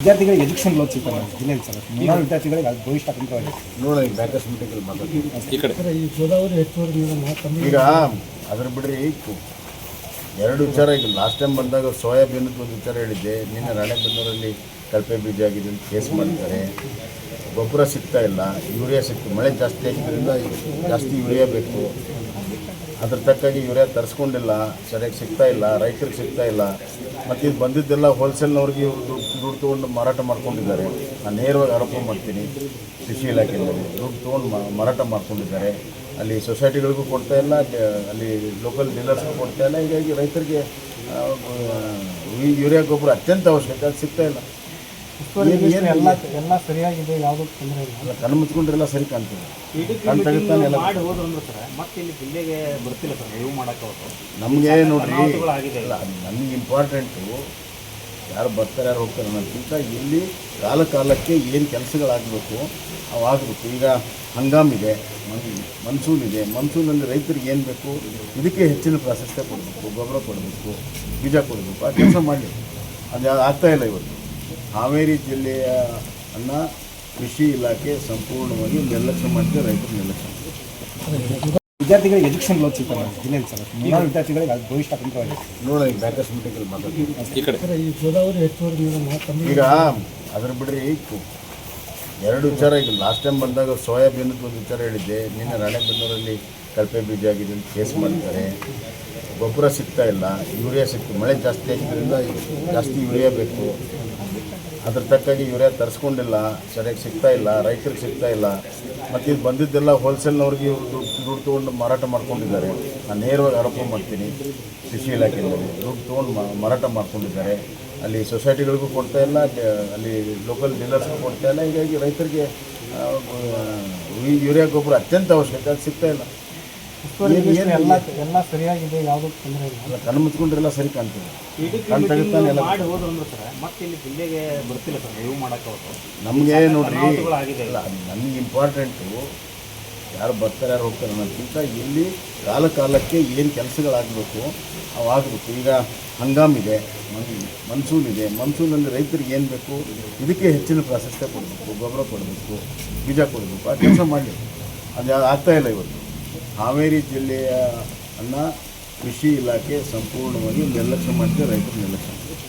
ವಿದ್ಯಾರ್ಥಿಗಳಿಗೆ education loan ಸಿಗ್ತಾರೆ ಜಿಲ್ಲೆಯಲ್ಲಿ ಸರ್ ನೂರಾರು ವಿದ್ಯಾರ್ಥಿಗಳಿಗೆ ಅದು ಭವಿಷ್ಯ ತಂತ್ರವಾಗಿ ನೋಡಿ ಬ್ಯಾಕಸ್ ಮೀಟಿಂಗಲ್ಲಿ ಮಾತಾಡ್ತೀವಿ ಈ ಕಡೆ ಈ ಗೋದಾವರಿ ಹೆಚ್ಚುವರಿ ಈಗ ಅದ್ರ ಬಿಡ್ರಿ ಎರಡು ವಿಚಾರ. ಈಗ ಲಾಸ್ಟ್ ಟೈಮ್ ಬಂದಾಗ ಸೋಯಾಬೀನ್ ಒಂದು ವಿಚಾರ ಹೇಳಿದ್ದೆ. ನಿನ್ನೆ ರಾಣೆಬೆನ್ನೂರಲ್ಲಿ ಕಳಪೆ ಬೀಜ ಆಗಿದೆ ಅಂತ ಕೇಸ್ ಮಾಡ್ತಾರೆ. ಗೊಬ್ಬರ ಸಿಗ್ತಾ ಇಲ್ಲ, ಯೂರಿಯಾ ಸಿಗ್ತು. ಮಳೆ ಜಾಸ್ತಿ ಆಗಿದ್ದರಿಂದ ಜಾಸ್ತಿ ಯೂರಿಯಾ ಬೇಕು. ಅದ್ರ ತಕ್ಕಾಗಿ ಯೂರಿಯಾ ತರಿಸ್ಕೊಂಡಿಲ್ಲ, ಸರಿಯಾಗಿ ಸಿಗ್ತಾ ಇಲ್ಲ, ರೈತರಿಗೆ ಸಿಗ್ತಾ ಇಲ್ಲ. ಮತ್ತು ಇದು ಬಂದಿದ್ದೆಲ್ಲ ಹೋಲ್ಸೇಲ್ನವ್ರಿಗೆ ಇವರು ದುಡ್ಡು ತೊಗೊಂಡು ಮಾರಾಟ ಮಾಡ್ಕೊಂಡಿದ್ದಾರೆ. ನಾನು ನೇರವಾಗಿ ಆರೋಪ ಮಾಡ್ತೀನಿ. ಕೃಷಿ ಇಲಾಖೆಯಲ್ಲಿ ದುಡ್ಡು ತೊಗೊಂಡು ಮಾರಾಟ ಮಾಡ್ಕೊಂಡಿದ್ದಾರೆ. ಅಲ್ಲಿ ಸೊಸೈಟಿಗಳಿಗೂ ಕೊಡ್ತಾ ಇಲ್ಲ, ಅಲ್ಲಿ ಲೋಕಲ್ ಡೀಲರ್ಸ್ಗೂ ಕೊಡ್ತಾ ಇಲ್ಲ. ಹೀಗಾಗಿ ರೈತರಿಗೆ ಯೂರಿಯಾ ಗೊಬ್ಬರ ಅತ್ಯಂತ ಅವಶ್ಯಕ, ಅದು ಸಿಗ್ತಾ ಇಲ್ಲ. ಎಲ್ಲ ಸರಿಯಾಗಿದೆ, ಯಾವುದೂ ತೊಂದರೆ ಇಲ್ಲ. ಕಣ್ಣು ಮುಚ್ಕೊಂಡ್ರೆಲ್ಲ ಸರಿ ಕಾಣ್ತದೆ. ಕಣ್ಣು ತೆಗಿತಾನೆ ಎಲ್ಲ ನಮಗೆ ನೋಡ್ರಿ. ಇಲ್ಲ, ನನಗೆ ಇಂಪಾರ್ಟೆಂಟು ಯಾರು ಬರ್ತಾರೆ ಯಾರು ಹೋಗ್ತಾರೆ ಅನ್ನೋದಕ್ಕಿಂತ ಇಲ್ಲಿ ಕಾಲಕ್ಕೆ ಏನು ಕೆಲಸಗಳಾಗಬೇಕು ಅವು ಆಗಬೇಕು. ಈಗ ಹಂಗಾಮಿದೆ, ಮನ್ಸೂನ್ ಇದೆ. ಮನ್ಸೂನಲ್ಲಿ ರೈತರಿಗೆ ಏನು ಬೇಕು ಇದಕ್ಕೆ ಹೆಚ್ಚಿನ ಪ್ರಾಶಸ್ತ್ಯ ಕೊಡಬೇಕು, ಗೊಬ್ಬರ ಕೊಡಬೇಕು, ಬೀಜ ಕೊಡಬೇಕು. ಆ ಕೆಲಸ ಮಾಡಲಿ. ಅದು ಆಗ್ತಾಯಿಲ್ಲ ಇವತ್ತು. ಹಾವೇರಿ ಜಿಲ್ಲೆಯ ಕೃಷಿ ಇಲಾಖೆ ಸಂಪೂರ್ಣವಾಗಿ ನಿರ್ಲಕ್ಷ್ಯ ಮಾಡಿದ್ರೆ ರೈತರು ನಿರ್ಲಕ್ಷ್ಯ ಮಾಡ್ತಾರೆ. ವಿದ್ಯಾರ್ಥಿಗಳಿಗೆ ಎಜುಕೇಷನ್ ಲೋನ್ ಸಿಗ್ತಾರೆ ಜಿಲ್ಲೆಯಲ್ಲಿ ಸರ್ ನೂರಾರು ವಿದ್ಯಾರ್ಥಿಗಳಿಗೆ ಅದು ಭವಿಷ್ಯ ತಂತ್ರವಾಗಿ ನೋಡಿ ಬ್ಯಾಕಸ್ ಮೀಟಿಂಗಲ್ಲಿ ಮಾತಾಡ್ತೀವಿ ಈ ಕಡೆ ಈ ಗೋದಾವರಿ ಹೆಚ್ಚುವರಿ ಈಗ ಅದ್ರ ಬಿಡ್ರಿ ಎರಡು ವಿಚಾರ. ಈಗ ಲಾಸ್ಟ್ ಟೈಮ್ ಬಂದಾಗ ಸೋಯಾಬೀನ್ ಒಂದು ವಿಚಾರ ಹೇಳಿದ್ದೆ. ನಿನ್ನೆ ರಾಣೆಬೆನ್ನೂರಲ್ಲಿ ಕಳಪೆ ಬೀಜ ಆಗಿದೆ ಅಂತ ಕೇಸ್ ಮಾಡ್ತಾರೆ. ಗೊಬ್ಬರ ಸಿಗ್ತಾ ಇಲ್ಲ, ಯೂರಿಯಾ ಸಿಗ್ತು. ಮಳೆ ಜಾಸ್ತಿ ಆಗಿದ್ದರಿಂದ ಜಾಸ್ತಿ ಯೂರಿಯಾ ಬೇಕು. ಅದ್ರ ತಕ್ಕಾಗಿ ಯೂರಿಯಾ ತರಿಸ್ಕೊಂಡಿಲ್ಲ, ಸರಿಯಾಗಿ ಸಿಗ್ತಾ ಇಲ್ಲ, ರೈತರಿಗೆ ಸಿಗ್ತಾ ಇಲ್ಲ. ಮತ್ತು ಇದು ಬಂದಿದ್ದೆಲ್ಲ ಹೋಲ್ಸೇಲ್ನವ್ರಿಗೆ ಇವರು ದುಡ್ಡು ತೊಗೊಂಡು ಮಾರಾಟ ಮಾಡ್ಕೊಂಡಿದ್ದಾರೆ. ನಾನು ನೇರವಾಗಿ ಆರೋಪ ಮಾಡ್ತೀನಿ. ಕೃಷಿ ಇಲಾಖೆಯಲ್ಲಿ ದುಡ್ಡು ತೊಗೊಂಡು ಮಾರಾಟ ಮಾಡ್ಕೊಂಡಿದ್ದಾರೆ. ಅಲ್ಲಿ ಸೊಸೈಟಿಗಳಿಗೂ ಕೊಡ್ತಾ ಇಲ್ಲ, ಅಲ್ಲಿ ಲೋಕಲ್ ಡೀಲರ್ಸ್ಗೂ ಕೊಡ್ತಾ ಇಲ್ಲ. ಹೀಗಾಗಿ ರೈತರಿಗೆ ಯೂರಿಯಾ ಗೊಬ್ಬರ ಅತ್ಯಂತ ಅವಶ್ಯಕ, ಅದು ಸಿಗ್ತಾ ಇಲ್ಲ. ಎಲ್ಲ ಸರಿಯಾಗಿದೆ, ಯಾವುದೂ ತೊಂದರೆ ಇಲ್ಲ. ಕಣ್ಣು ಮುಚ್ಕೊಂಡ್ರೆಲ್ಲ ಸರಿ ಕಾಣ್ತದೆ. ಕಣ್ಣು ತೆಗಿತಾನೆ ಎಲ್ಲ ನಮಗೆ ನೋಡ್ರಿ. ಇಲ್ಲ, ನನಗೆ ಇಂಪಾರ್ಟೆಂಟು ಯಾರು ಬರ್ತಾರೆ ಯಾರು ಹೋಗ್ತಾರೆ ಅನ್ನೋದಕ್ಕಿಂತ ಇಲ್ಲಿ ಕಾಲಕ್ಕೆ ಏನು ಕೆಲಸಗಳಾಗಬೇಕು ಅವು ಆಗಬೇಕು. ಈಗ ಹಂಗಾಮಿದೆ, ಮನ್ಸೂನ್ ಇದೆ. ಮನ್ಸೂನಲ್ಲಿ ರೈತರಿಗೆ ಏನು ಬೇಕು ಇದಕ್ಕೆ ಹೆಚ್ಚಿನ ಪ್ರಾಶಸ್ತ್ಯ ಕೊಡಬೇಕು, ಗೊಬ್ಬರ ಕೊಡಬೇಕು, ಬೀಜ ಕೊಡಬೇಕು. ಆ ಕೆಲಸ ಮಾಡಲಿ. ಅದು ಆಗ್ತಾಯಿಲ್ಲ ಇವತ್ತು. ಹಾವೇರಿ ಜಿಲ್ಲೆಯ ಕೃಷಿ ಇಲಾಖೆ ಸಂಪೂರ್ಣವಾಗಿ ನಿರ್ಲಕ್ಷ್ಯ ಮಾಡಿದ್ರೆ ರೈತರು ನಿರ್ಲಕ್ಷ್ಯ ಮಾಡ್ತಾರೆ.